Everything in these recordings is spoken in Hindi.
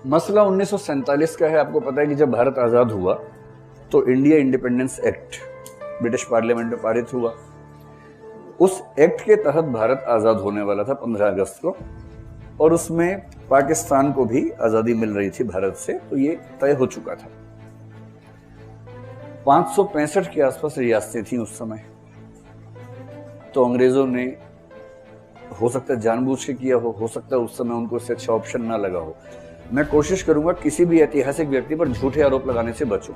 मसला 1947 का है। आपको पता है कि जब भारत आज़ाद हुआ तो India independence act British parliament में पारित हुआ। उस एक्ट के तहत भारत आज़ाद होने वाला था 15 अगस्त को, और उसमें पाकिस्तान को भी आज़ादी मिल रही थी भारत से, तो ये तय हो चुका था। 565 के आसपास रियासतें थी उस समय। तो अंग्रेजों ने, हो सकता है जानबूझ के किया हो सकता है उस समय उनको इससे अच्छा ऑप्शन ना लगा हो। मैं कोशिश करूंगा किसी भी ऐतिहासिक व्यक्ति पर झूठे आरोप लगाने से बचूं।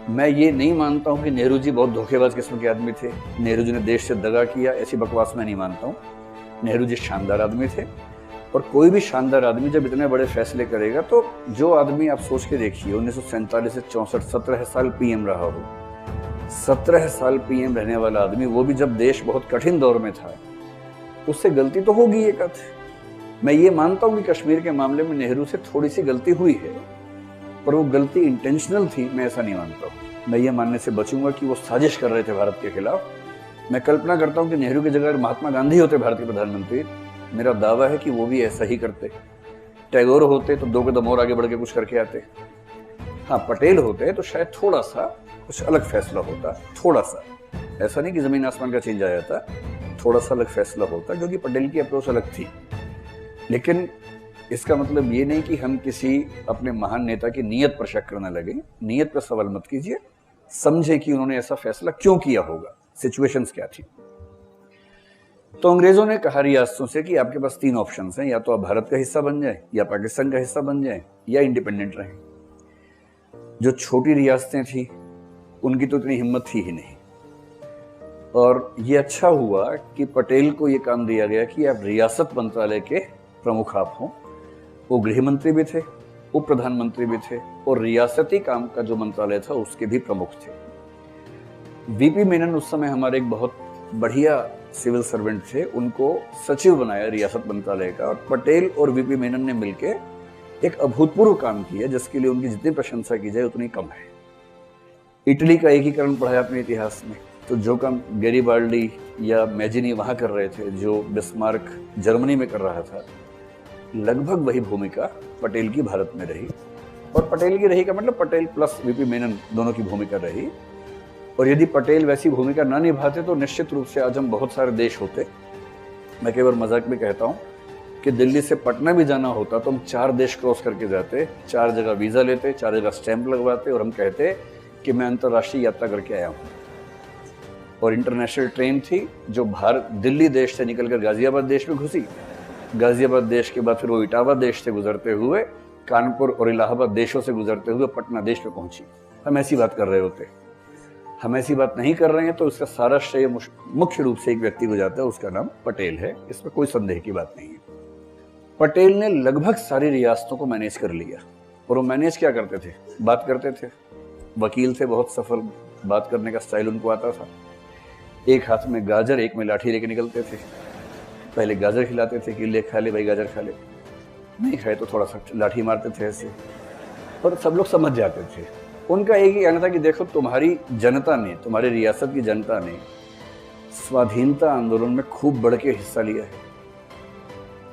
मैं ये नहीं मानता हूं कि नेहरू जी बहुत धोखेबाज किस्म के आदमी थे, नेहरू जी ने देश से दगा किया, ऐसी बकवास मैं नहीं मानता हूं। नेहरू जी शानदार आदमी थे, और कोई भी शानदार आदमी जब इतने बड़े फैसले करेगा, तो जो आदमी आप सोच के देखिए 1947 से 64 17 साल पीएम रहा हो, 17 साल पीएम रहने वाला आदमी, वो भी जब देश बहुत कठिन दौर में था, उससे गलती तो होगी एक आध। मैं ये मानता हूं कि कश्मीर के मामले में नेहरू से थोड़ी सी गलती हुई है, पर वो गलती इंटेंशनल थी, मैं ऐसा नहीं मानता हूं। मैं ये मानने से बचूंगा कि वो साजिश कर रहे थे भारत के खिलाफ। मैं कल्पना करता हूं कि नेहरू की जगह महात्मा गांधी होते भारत के प्रधानमंत्री, मेरा दावा है कि वो भी ऐसा ही करते। टैगोर होते तो 2 कदम और आगे बढ़ के कुछ करके आते। हाँ, पटेल होते तो शायद थोड़ा सा कुछ अलग फैसला होता, थोड़ा सा, ऐसा नहीं कि जमीन आसमान का चेंज आ जाता, थोड़ा सा अलग फैसला होता, क्योंकि पटेल की अप्रोच अलग थी। लेकिन इसका मतलब ये नहीं कि हम किसी अपने महान नेता की नीयत पर शक करने लगे। नीयत पर सवाल मत कीजिए, समझे कि उन्होंने ऐसा फैसला क्यों किया होगा, सिचुएशंस क्या थी। तो अंग्रेजों ने कहा रियासतों से कि आपके पास 3 ऑप्शंस हैं, या तो आप भारत का हिस्सा बन जाए, या पाकिस्तान का हिस्सा बन जाए, या इंडिपेंडेंट रहें। जो छोटी रियासतें थी उनकी तो इतनी हिम्मत थी ही नहीं, और ये अच्छा हुआ कि पटेल को ये काम दिया गया कि आप रियासत मंत्रालय के प्रमुख आप हों। वो गृह मंत्री भी थे, उप प्रधानमंत्री भी थे, और रियासती काम का जो मंत्रालय था उसके भी प्रमुख थे। वीपी मेनन उस समय हमारे एक बहुत बढ़िया सिविल सर्वेंट थे, उनको सचिव बनाया रियासत मंत्रालय का, और पटेल और वीपी मेनन ने मिलकर एक अभूतपूर्व काम किया, जिसके लिए उनकी जितनी प्रशंसा की जाए उतनी कम है। इटली का एकीकरण पढ़ा अपने इतिहास में, तो जो काम गैरिबाल्डी या मैजिनी वहां कर रहे थे, जो बिस्मार्क जर्मनी में कर रहा था, लगभग वही भूमिका पटेल की भारत में रही। और पटेल की रही का मतलब पटेल प्लस वीपी मेनन दोनों की भूमिका रही। और यदि पटेल वैसी भूमिका ना निभाते तो निश्चित रूप से आज हम बहुत सारे देश होते। मैं कई बार मजाक में कहता हूँ कि दिल्ली से पटना भी जाना होता तो हम 4 देश क्रॉस करके जाते, 4 जगह वीजा लेते, 4 जगह स्टैंप लगवाते, और हम कहते कि मैं अंतर्राष्ट्रीय यात्रा करके आया हूँ। और इंटरनेशनल ट्रेन थी जो भारत दिल्ली देश से निकलकर गाजियाबाद देश में घुसी, गाजियाबाद देश के बाद फिर वो इटावा देश से गुजरते हुए कानपुर और इलाहाबाद देशों से गुजरते हुए पटना देश में पहुंची। हम ऐसी बात कर रहे होते। हम ऐसी बात नहीं कर रहे हैं, तो इसका सारा श्रेय मुख्य रूप से एक व्यक्ति को जाता है, उसका नाम पटेल है। इसमें कोई संदेह की बात नहीं है। पटेल ने लगभग सारी रियासतों को मैनेज कर लिया, और वो मैनेज क्या करते थे, बात करते थे। वकील थे, बहुत सफल, बात करने का स्टाइल उनको आता था। एक हाथ में गाजर, एक में लाठी लेके निकलते थे। पहले गाजर खिलाते थे कि ले खा ले भाई, गाजर खा ले, नहीं खाए तो थोड़ा सा लाठी मारते थे ऐसे, और सब लोग समझ जाते थे। उनका एक ही कहना था कि देखो, तुम्हारी जनता ने, तुम्हारी रियासत की जनता ने स्वाधीनता आंदोलन में खूब बढ़ के हिस्सा लिया है।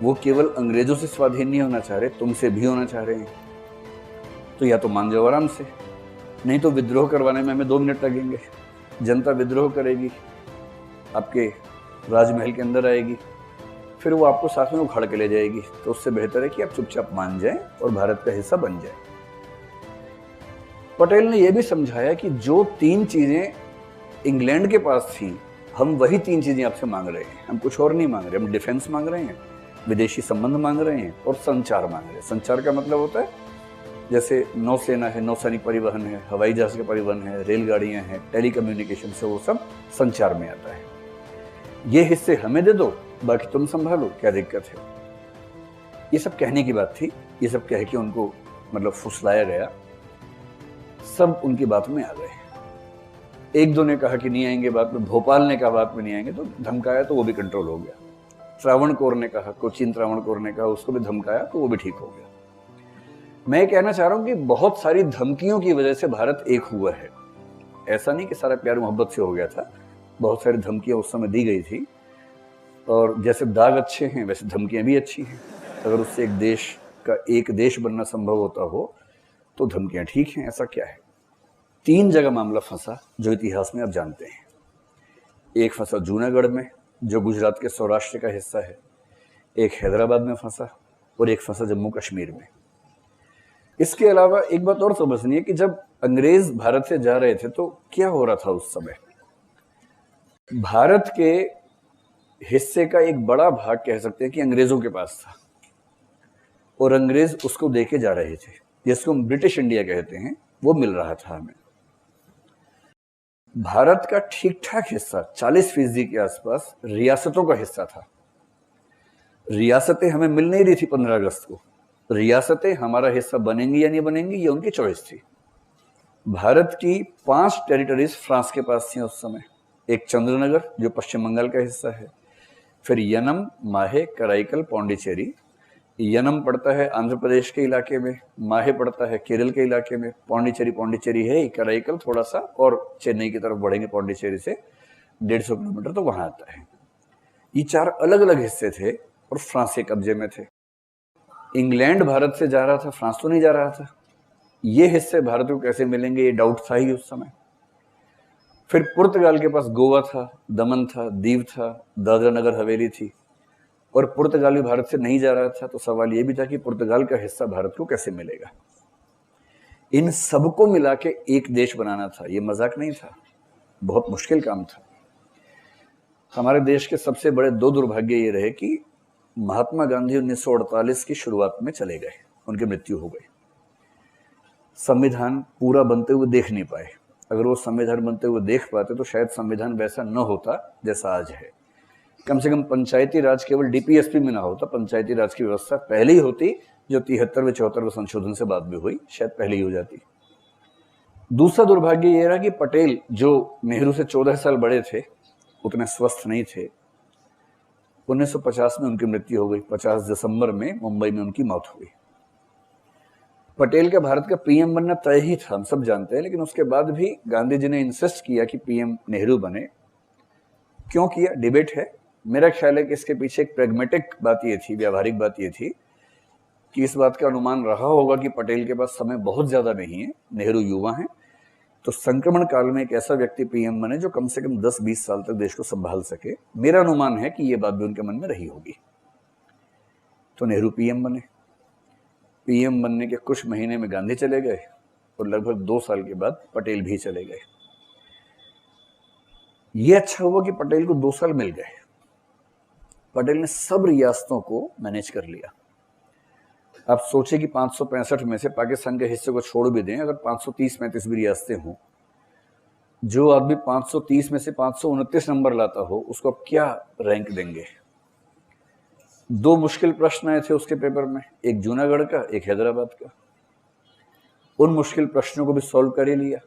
वो केवल अंग्रेजों से स्वाधीन नहीं होना चाह रहे, तुमसे भी होना चाह रहे हैं। तो या तो मान जाओ आराम से, नहीं तो विद्रोह करवाने में हमें 2 मिनट लगेंगे। जनता विद्रोह करेगी, आपके राजमहल के अंदर आएगी, फिर वो आपको साथ में उखाड़ के ले जाएगी। तो उससे बेहतर है कि आप चुपचाप मान जाएं और भारत का हिस्सा बन जाएं। पटेल ने यह भी समझाया कि जो 3 चीजें इंग्लैंड के पास थी, हम वही 3 चीजें आपसे मांग रहे हैं। हम कुछ और नहीं मांग रहे। हम डिफेंस मांग रहे हैं, विदेशी संबंध मांग रहे हैं, और संचार मांग रहे हैं। संचार का मतलब होता है जैसे नौसेना है, नौसैनिक परिवहन है, हवाई जहाज का परिवहन है, रेलगाड़ियां हैं, टेलीकम्युनिकेशन से, वो सब संचार में आता है। ये हिस्से हमें दे दो, बाकी तुम संभालो, क्या दिक्कत है। ये सब कहने की बात थी। ये सब कह के उनको मतलब फुसलाया गया। सब उनकी बात में आ गए। 1-2 ने कहा कि नहीं आएंगे बात में, भोपाल ने कहा बात में नहीं आएंगे, तो धमकाया तो वो भी कंट्रोल हो गया। त्रावणकोर ने कहा, कोचीन त्रावणकोर ने कहा, उसको भी धमकाया तो वो भी ठीक हो गया। मैं कहना चाह रहा हूं कि बहुत सारी धमकियों की वजह से भारत एक हुआ है। ऐसा नहीं कि सारा प्यार मोहब्बत से हो गया था। बहुत सारी धमकियां उस समय दी गई थी, और जैसे दाग अच्छे हैं वैसे धमकियां भी अच्छी हैं। अगर उससे एक देश का एक देश बनना संभव होता हो तो धमकियां ठीक हैं, ऐसा क्या है। 3 जगह मामला फंसा जो इतिहास में आप जानते हैं। एक फंसा जूनागढ़ में जो गुजरात के सौराष्ट्र का हिस्सा है, एक हैदराबाद में फंसा और एक फंसा जम्मू कश्मीर में। इसके अलावा एक बात और समझनी है कि जब अंग्रेज भारत से जा रहे थे तो क्या हो रहा था उस समय। भारत के हिस्से का एक बड़ा भाग कह सकते हैं कि अंग्रेजों के पास था और अंग्रेज उसको देके जा रहे थे, जिसको हम ब्रिटिश इंडिया कहते हैं, वो मिल रहा था हमें। भारत का ठीक ठाक हिस्सा 40% के आसपास रियासतों का हिस्सा था। रियासतें हमें मिल नहीं रही थी 15 अगस्त को। रियासतें हमारा हिस्सा बनेंगी या नहीं बनेंगी ये उनकी चॉइस थी। भारत की 5 टेरिटरीज फ्रांस के पास थी उस समय। एक चंद्रनगर जो पश्चिम बंगाल का हिस्सा है, फिर यनम, माहे, कराईकल, पौंडीचेरी। यनम पड़ता है आंध्र प्रदेश के इलाके में, माहे पड़ता है केरल के इलाके में, पौंडीचेरी है ही, कराईकल थोड़ा सा और चेन्नई की तरफ बढ़ेंगे पौंडीचेरी से 150 किलोमीटर तो वहां आता है। ये 4 अलग अलग हिस्से थे और फ्रांस के कब्जे में थे। इंग्लैंड भारत से जा रहा था, फ्रांस तो नहीं जा रहा था। ये हिस्से भारत को कैसे मिलेंगे ये डाउट था ही उस समय। फिर पुर्तगाल के पास गोवा था, दमन था, दीव था, दादरा नगर हवेली थी और पुर्तगाल भी भारत से नहीं जा रहा था। तो सवाल ये भी था कि पुर्तगाल का हिस्सा भारत को कैसे मिलेगा। इन सबको मिला के एक देश बनाना था, ये मजाक नहीं था, बहुत मुश्किल काम था। हमारे देश के सबसे बड़े 2 दुर्भाग्य ये रहे कि महात्मा गांधी 1948 की शुरुआत में चले गए, उनकी मृत्यु हो गई। संविधान पूरा बनते हुए देख नहीं पाए। अगर वो संविधान बनते हुए देख पाते तो शायद संविधान वैसा न होता जैसा आज है। कम से कम पंचायती राज केवल डीपीएसपी में ना होता, पंचायती राज की व्यवस्था पहले ही होती, जो 73वें 74वें संशोधन से बाद में हुई, शायद पहले ही हो जाती। दूसरा दुर्भाग्य ये रहा कि पटेल जो नेहरू से 14 साल बड़े थे उतने स्वस्थ नहीं थे। 1950 में उनकी मृत्यु हो गई। 50 दिसंबर में मुंबई में उनकी मौत हुई। पटेल का भारत का पीएम बनना तय ही था, हम सब जानते हैं, लेकिन उसके बाद भी गांधी जी ने इंसिस्ट किया कि पीएम नेहरू बने। क्यों किया, डिबेट है। मेरा ख्याल है कि इसके पीछे एक प्रैग्मेटिक बात ये थी, व्यावहारिक बात ये थी कि इस बात का अनुमान रहा होगा कि पटेल के पास समय बहुत ज्यादा नहीं है, नेहरू युवा हैं, तो संक्रमण काल में एक ऐसा व्यक्ति पीएम बने जो कम से कम 10-20 साल तक देश को संभाल सके। मेरा अनुमान है कि यह बात भी उनके मन में रही होगी। तो नेहरू पीएम बने। पीएम बनने के कुछ महीने में गांधी चले गए और लगभग 2 साल के बाद पटेल भी चले गए। यह अच्छा हुआ कि पटेल को 2 साल मिल गए। पटेल ने सब रियासतों को मैनेज कर लिया। आप सोचिए कि 565 में से पाकिस्तान के हिस्से को छोड़ भी दें, अगर 530-35 भी रियासतें हों, जो आदमी 530 में से 529 नंबर लाता हो उसको आप क्या रैंक देंगे। 2 मुश्किल प्रश्न आए थे उसके पेपर में, एक जूनागढ़ का, एक हैदराबाद का। उन मुश्किल प्रश्नों को भी सॉल्व कर ही लिया।